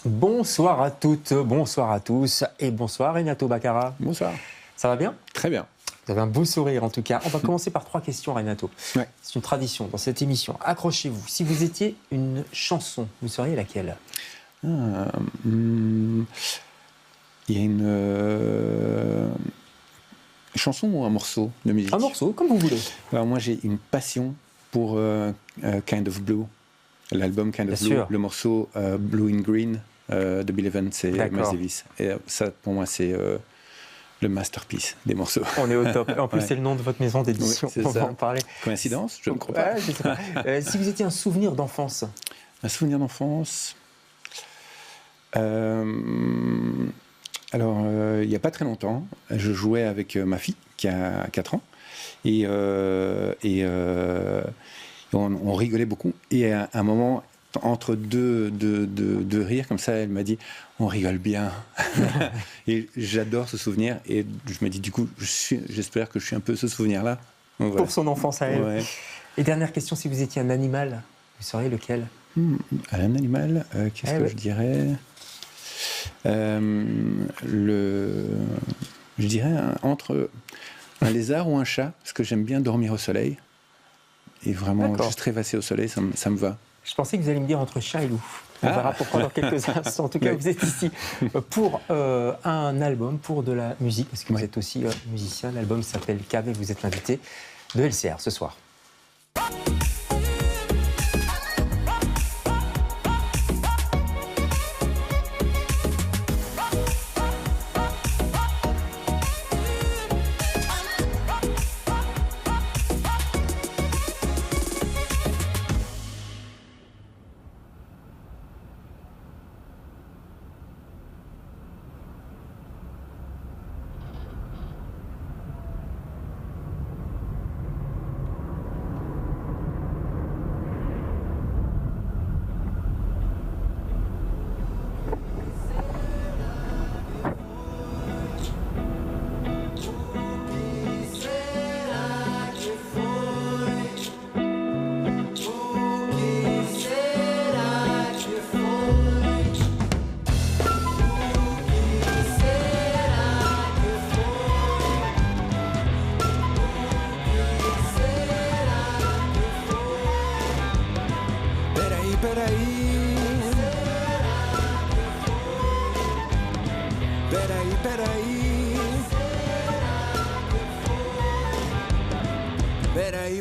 Bonsoir à toutes, bonsoir à tous et bonsoir Renato Baccara. Bonsoir. Ça va bien? Très bien. Vous avez un beau sourire en tout cas. On va commencer par 3 questions Renato. Ouais. C'est une tradition dans cette émission. Accrochez-vous. Si vous étiez une chanson, vous seriez laquelle? Il y a une chanson ou un morceau de musique? Un morceau, comme vous voulez. Alors moi j'ai une passion pour Kind of Blue, l'album Kind of Bien Blue, sûr. le morceau Blue in Green de Bill Evans et Miles D'accord. Davis. Et ça pour moi c'est le masterpiece des morceaux. On est au top. En plus, Ouais. c'est le nom de votre maison d'édition. Oui, c'est On va ça. en parler. Coïncidence? Je ne crois pas. Ouais, je sais pas. Si vous étiez un souvenir d'enfance, Un souvenir d'enfance. Alors, il n'y a pas très longtemps, je jouais avec ma fille qui a 4 ans et on rigolait beaucoup. Et à un moment, entre deux rires comme ça, elle m'a dit « on rigole bien ». Et j'adore ce souvenir et je me dis du coup, j'espère que je suis un peu ce souvenir-là. Donc, voilà. pour son enfance à elle. Ouais. Et dernière question, si vous étiez un animal, vous seriez lequel? Un animal, qu'est-ce que ouais. je dirais Je dirais entre un lézard ou un chat, parce que j'aime bien dormir au soleil. Et vraiment, D'accord. juste rêvasser au soleil, ça me va. Je pensais que vous alliez me dire entre chat et loup. On verra pourquoi dans quelques instants. En tout cas, Oui. vous êtes ici pour un album, pour de la musique, parce que vous êtes aussi musicien. L'album s'appelle Cave et vous êtes l'invité de LCR ce soir.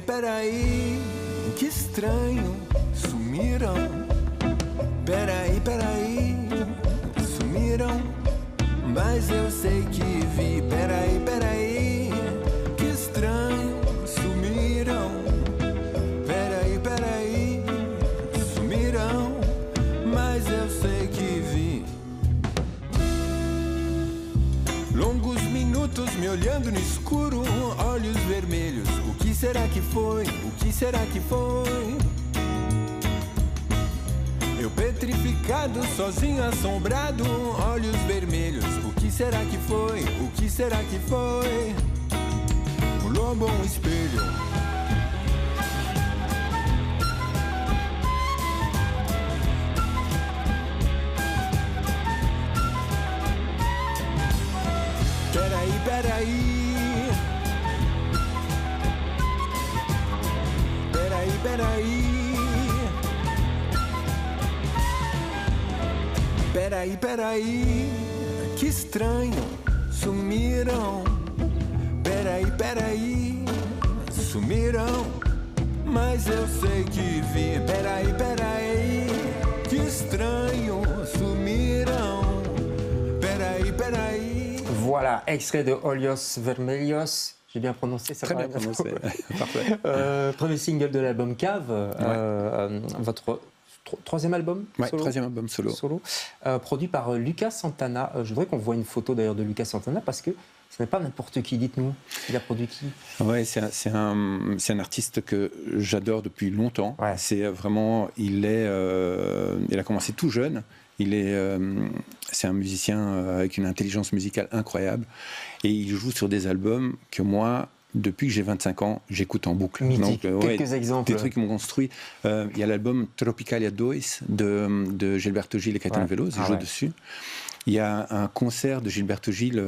Peraí, que estranho, sumiram. Peraí, sumiram. Mas eu sei que vi. Peraí, que estranho, sumiram. Peraí, sumiram. Mas eu sei que vi. Longos minutos me olhando no escuro, olhos vermelhos. O que será que foi? O que será que foi? Eu petrificado, sozinho, assombrado, olhos vermelhos. O que será que foi? O que será que foi? Um lobo ou um espelho? Peraí, que estranho, sumiram. Peraí, sumiram. Mas eu sei que vi. Peraí, que estranho, sumiram. Peraí. Voilà, extrait de Olhos Vermelhos. J'ai bien prononcé ça. Très bien prononcé. Parfait. Premier single de l'album Cave. Votre troisième album Ouais, solo. troisième album solo. Produit par Lucas Santana. Je voudrais qu'on voit une photo d'ailleurs de Lucas Santana parce que ce n'est pas n'importe qui. Dites-nous, il a produit qui? Ouais, c'est un artiste que j'adore depuis longtemps. Ouais. C'est vraiment, il a commencé tout jeune. C'est un musicien avec une intelligence musicale incroyable et il joue sur des albums que moi depuis que j'ai 25 ans, j'écoute en boucle. Mythique. Quelques exemples. Des trucs qui m'ont construit. Il y a l'album Tropicalia 2 de Gilberto Gil et Caetano Veloso, je joue dessus. Il y a un concert de Gilberto Gil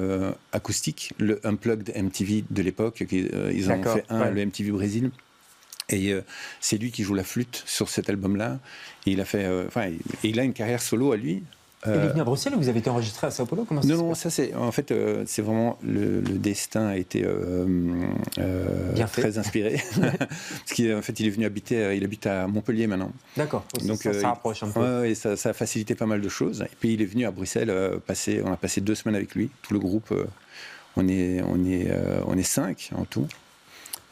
acoustique, le Unplugged MTV de l'époque. Ils en ont fait le MTV Brésil. Et c'est lui qui joue la flûte sur cet album-là. Et il a fait, il a une carrière solo à lui. Il est venu à Bruxelles ou vous avez été enregistré à Sao Paulo? Comment Non, ça c'est en fait c'est vraiment le destin a été très inspiré parce qu'en fait il est venu habiter, il habite à Montpellier maintenant. D'accord. Donc ça rapproche un peu. Et ça a facilité pas mal de choses. Et puis il est venu à Bruxelles on a passé 2 semaines avec lui, tout le groupe. On est 5 en tout.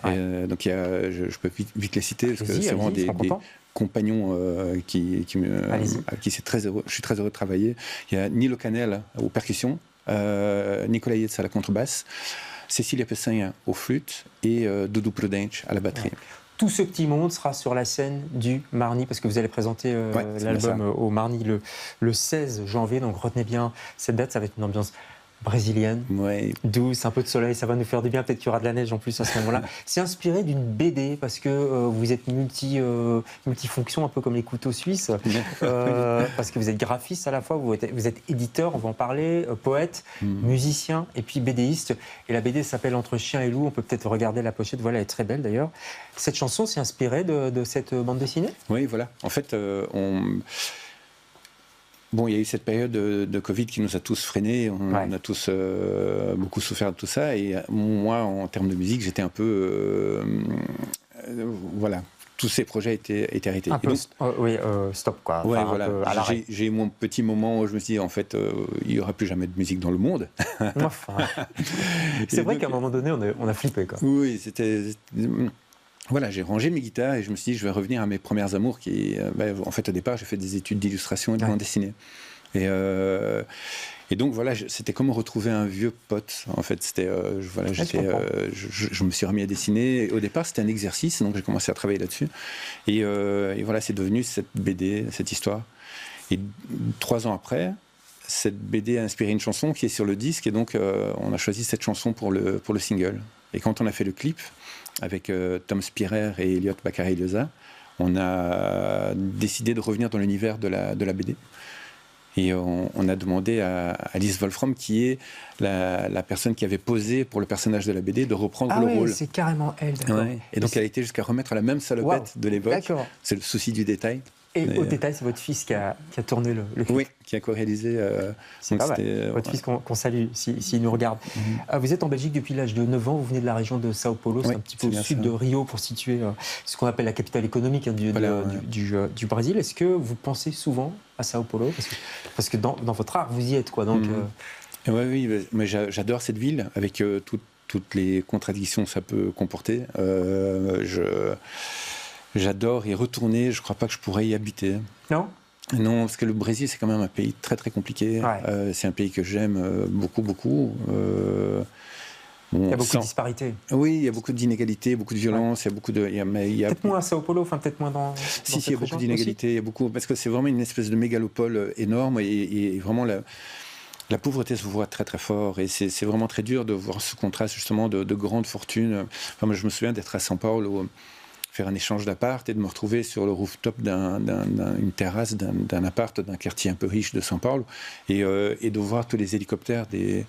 Ouais. Donc je peux vite les citer parce que c'est vraiment des compagnons qui c'est très heureux. Je suis très heureux de travailler. Il y a Nilo Canel aux percussions, Nicolas Yates à la contrebasse, Cécilia Pessanha aux flûtes et Dudu Prudente à la batterie. Ouais. Tout ce petit monde sera sur la scène du Marny parce que vous allez présenter l'album au Marny le 16 janvier. Donc retenez bien cette date, ça va être une ambiance brésilienne, douce, un peu de soleil, ça va nous faire du bien. Peut-être qu'il y aura de la neige en plus à ce moment-là. C'est inspiré d'une BD parce que vous êtes multifonction, un peu comme les couteaux suisses, parce que vous êtes graphiste à la fois, vous êtes éditeur, on va en parler, poète, musicien et puis BDiste. Et la BD s'appelle Entre chien et loup. On peut peut-être regarder la pochette. Voilà, elle est très belle d'ailleurs. Cette chanson s'est inspirée de cette bande dessinée? Oui, voilà. En fait, Bon, il y a eu cette période de Covid qui nous a tous freinés, on a tous beaucoup souffert de tout ça, et moi, en termes de musique, j'étais un peu... tous ces projets étaient arrêtés. Stop quoi. Ouais, voilà. J'ai eu mon petit moment où je me suis dit, en fait, il n'y aura plus jamais de musique dans le monde. C'est vrai qu'à un moment donné, on a flippé, quoi. Oui, c'était... Voilà, j'ai rangé mes guitares et je me suis dit, je vais revenir à mes premières amours en fait, au départ, j'ai fait des études d'illustration et de bande dessinée. Et donc, voilà, c'était comme retrouver un vieux pote. En fait, c'était, je me suis remis à dessiner. Au départ, c'était un exercice, donc j'ai commencé à travailler là-dessus. Et voilà, c'est devenu cette BD, cette histoire. Et 3 ans après, cette BD a inspiré une chanson qui est sur le disque. Et donc, on a choisi cette chanson pour le single. Et quand on a fait le clip, avec Tom Spirer et Elliot Bakary-Liosa, on a décidé de revenir dans l'univers de la BD. Et on a demandé à Alice Wolfram, qui est la personne qui avait posé pour le personnage de la BD, de reprendre le rôle. C'est carrément elle, d'accord. Et donc elle a été jusqu'à remettre la même salopette de l'époque. D'accord. C'est le souci du détail. Et au détail, c'est votre fils qui a tourné le clip. Oui, qui a co-réalisé. C'est pas mal. Votre fils qu'on salue, s'il nous regarde. Vous êtes en Belgique depuis l'âge de 9 ans, vous venez de la région de Sao Paulo, c'est un petit peu au sud de Rio, pour situer ce qu'on appelle la capitale économique du Brésil. Est-ce que vous pensez souvent à Sao Paulo? Parce que dans votre art, vous y êtes, quoi. Donc, oui, mais j'adore cette ville, avec toutes les contradictions que ça peut comporter. J'adore y retourner, je ne crois pas que je pourrais y habiter. Non ? Non, parce que le Brésil, c'est quand même un pays très très compliqué. C'est un pays que j'aime beaucoup, beaucoup. Il y a beaucoup de disparités. Oui, il y a beaucoup d'inégalités, beaucoup de violence, il y a beaucoup de... Peut-être moins à Sao Paulo, peut-être moins dans Si, il y a beaucoup d'inégalités, il y a beaucoup... Parce que c'est vraiment une espèce de mégalopole énorme, et vraiment la pauvreté se voit très très fort, et c'est vraiment très dur de voir ce contraste justement de grandes fortunes. Enfin, moi, je me souviens d'être à São Paulo, faire un échange d'appart et de me retrouver sur le rooftop d'une terrasse d'un appart d'un quartier un peu riche de São Paulo, et de voir tous les hélicoptères des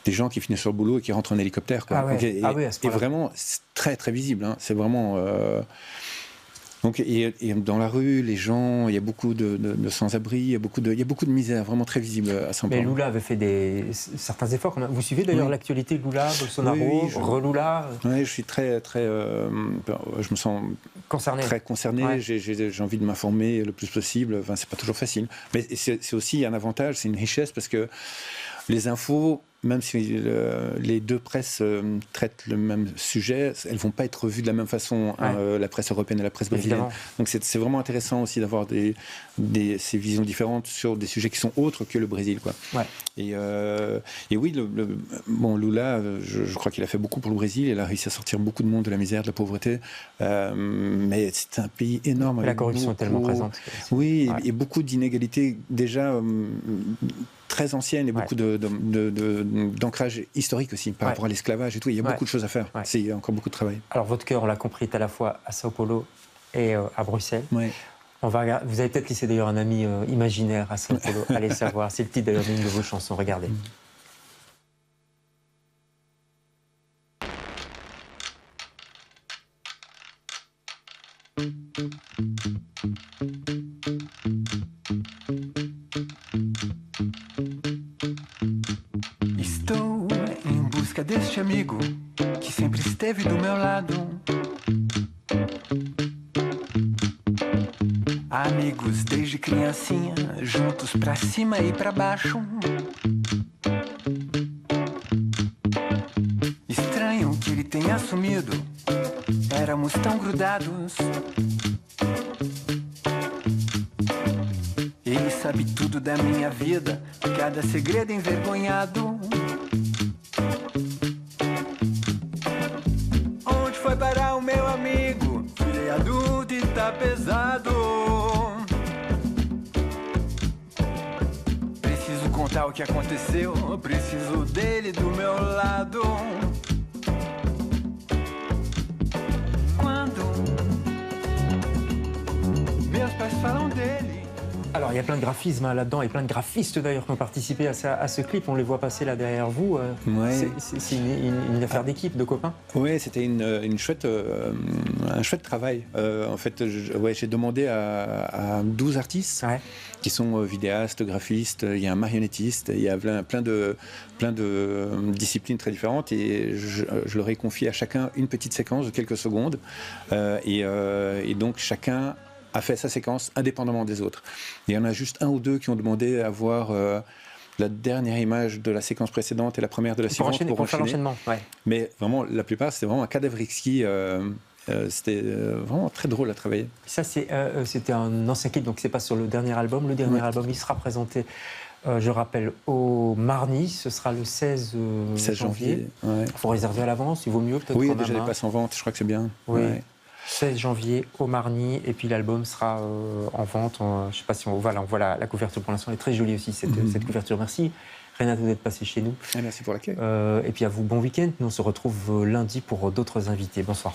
gens qui finissent leur boulot et qui rentrent en hélicoptère, quoi. Et vraiment, c'est très très visible, hein. C'est vraiment... Donc, et dans la rue, les gens, il y a beaucoup de sans-abri, il y a beaucoup de misère, vraiment très visible à São Paulo. Mais Lula avait fait certains efforts. Vous suivez d'ailleurs l'actualité Lula, Bolsonaro, re-Lula? Oui, je suis très, très... je me sens très concerné. Ouais. J'ai envie de m'informer le plus possible. Enfin, c'est pas toujours facile. Mais c'est aussi un avantage, c'est une richesse, parce que les infos, même si les deux presses traitent le même sujet, elles ne vont pas être vues de la même façon, la presse européenne et la presse brésilienne. Évidemment. Donc c'est vraiment intéressant aussi d'avoir ces visions différentes sur des sujets qui sont autres que le Brésil, quoi. Ouais. Et oui, Lula, je crois qu'il a fait beaucoup pour le Brésil. Il a réussi à sortir beaucoup de monde de la misère, de la pauvreté. Mais c'est un pays énorme. La corruption est tellement présente. Oui, et beaucoup d'inégalités déjà... très ancienne et beaucoup d'ancrage historique aussi par rapport à l'esclavage et tout. Il y a beaucoup de choses à faire. Il y a encore beaucoup de travail. Alors votre cœur, on l'a compris, est à la fois à Sao Paulo et à Bruxelles. Ouais. Vous avez peut-être laissé d'ailleurs un ami imaginaire à Sao Paulo. Allez savoir. C'est le titre d'ailleurs d'une de vos chansons. Regardez. Estou em busca deste amigo que sempre esteve do meu lado. Amigos desde criancinha, juntos pra cima e pra baixo. Estranho que ele tenha assumido, éramos tão grudados. Ele sabe tudo da minha vida, cada segredo envergonhado. Onde foi parar o meu amigo? Virei adulto e tá pesado. Preciso contar o que aconteceu, preciso dele do meu lado. Quando meus pais falam dele. Alors, il y a plein de graphismes là-dedans et plein de graphistes d'ailleurs qui ont participé à ce clip. On les voit passer là derrière vous. C'est une affaire d'équipe, de copains. Oui, c'était un chouette travail. En fait, j'ai demandé à 12 artistes qui sont vidéastes, graphistes, il y a un marionnettiste, il y a plein de disciplines très différentes et je leur ai confié à chacun une petite séquence de quelques secondes. Et donc, chacun a fait sa séquence indépendamment des autres. Et il y en a juste un ou deux qui ont demandé à voir la dernière image de la séquence précédente et la première de la suivante pour faire l'enchaînement. Ouais. Mais vraiment, la plupart, c'était vraiment un cadavre exquis. C'était vraiment très drôle à travailler. Ça, c'était un ancien clip, donc c'est pas sur le dernier album. Le dernier album, il sera présenté, je rappelle, au Marny. Ce sera le 16 janvier. Il faut réserver à l'avance, il vaut mieux peut-être. Oui, il y a déjà des places en vente, je crois que c'est bien. Oui. Ouais. 16 janvier au Marny, et puis l'album sera en vente. Je ne sais pas si on voit la couverture pour l'instant, elle est très jolie aussi, cette couverture. Merci Renato d'être passé chez nous. Merci pour l'accueil. Et puis à vous, bon week-end. Nous on se retrouve lundi pour d'autres invités. Bonsoir.